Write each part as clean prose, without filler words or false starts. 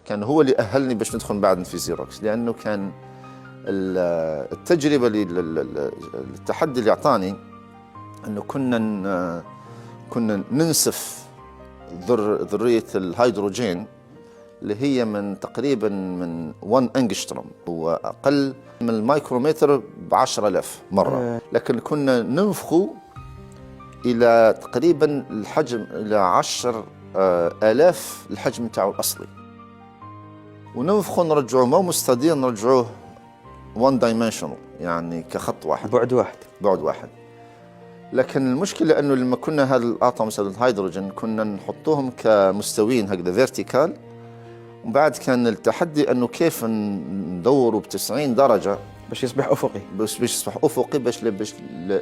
كان هو اللي أهلني باش ندخل بعد في زيروكس، لأنه كان التجربة التحدي اللي أعطاني أنه كنا ننسف ذرية الهيدروجين اللي هي من تقريبا من 1 أنجستروم، هو أقل من الميكرومتر ب10,000 مرة، لكن كنا ننفخه إلى تقريبا الحجم إلى 10,000 الحجم تاعو الأصلي، وننفخه نرجعوه مو مستدير، نرجعوه 1 dimensional يعني كخط واحد، بعد واحد. لكن المشكلة أنه لما كنا هذا الآتومز الهيدروجين كنا نحطوهم كمستويين هكذا فيرتيكال، ومن بعد كان التحدي أنه كيف ندوروا ب90 درجة باش يصبح أفقي،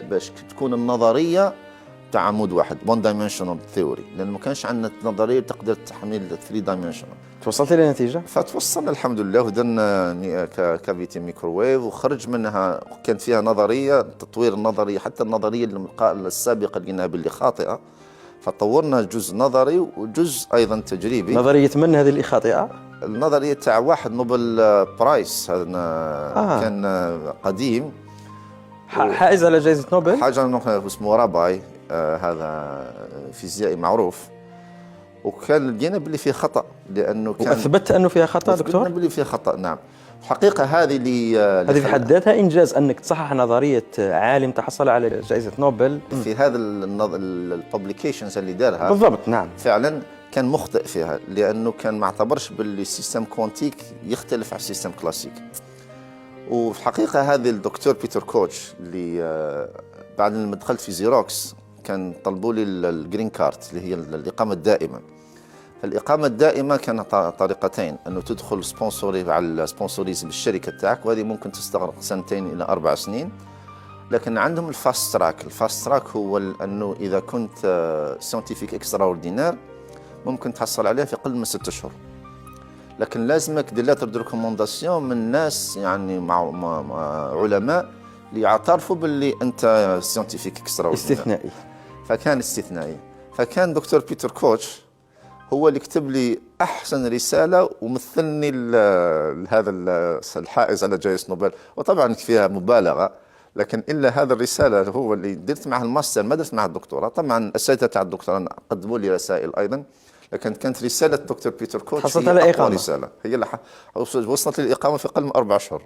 باش تكون النظرية تاع عمود واحد 1 dimensional theory، لأن ما كانش عندنا نظرية تقدر تحمل 3 dimensional. توصلت إلى نتيجة؟ فتوصلنا الحمد لله، ودرنا كافيتي ميكروويف وخرج منها، كان فيها نظرية تطوير النظرية، حتى النظرية السابقة لقيناها باللي خاطئة، فطورنا جزء نظري وجزء أيضا تجريبي. نظرية من هذه اللي خاطئة؟ النظرية تاع واحد نوبل برايس، هذا كان قديم، حائز على جائزة نوبل، حاجة اسمه راباي، هذا فيزيائي معروف، وكان لقينا باللي فيه خطأ، لأنه كان وأثبت أنه فيها خطأ دكتور؟ أثبتنا باللي فيها خطأ، نعم. الحقيقة هذه هذه في حد ذاتها إنجاز، أنك تصحح نظرية عالم تحصل على جائزة نوبل في هذا الببليكيشنز اللي دارها بالضبط. نعم، فعلا كان مخطئ فيها، لأنه كان ما اعتبرش باللي السيستم كوانتيك يختلف عن السيستم كلاسيك. وفي الحقيقة هذه الدكتور بيتر كوتش اللي بعد لما دخلت في زيروكس كان طلبوا لي الجرين كارت اللي هي الإقامة الدائمة. الإقامة الدائمة كانت طريقتين، أنه تدخل سبونسوري على السبونسوريزم بالشركة تاعك، وهذه ممكن تستغرق 2 إلى 4 سنين. لكن عندهم الفاست تراك. الفاست تراك هو أنه إذا كنت ساينتيفيك اكستراوردينير ممكن تحصل عليها في أقل من 6 أشهر، لكن لازمك دي لاتر دو ريكومونداسيون من ناس يعني مع علماء اللي يعترفوا باللي أنت ساينتيفيك اكستراوردينير، استثنائي. فكان استثنائي. فكان دكتور بيتر كوتش هو اللي كتب لي أحسن رسالة ومثلني هذا الحائز على جائزة نوبل، وطبعا فيها مبالغة، لكن إلا هذا الرسالة هو اللي درت معه الماستر، ما درت معه الدكتوراه. طبعا الأساتذة تاع الدكتوراه قدموا لي رسائل أيضا، لكن كانت رسالة دكتور بيتر كوتش حصلت هي على أقوى إقامة. رسالة، هي اللي وصلت لي الإقامة في أقل من 4 أشهر.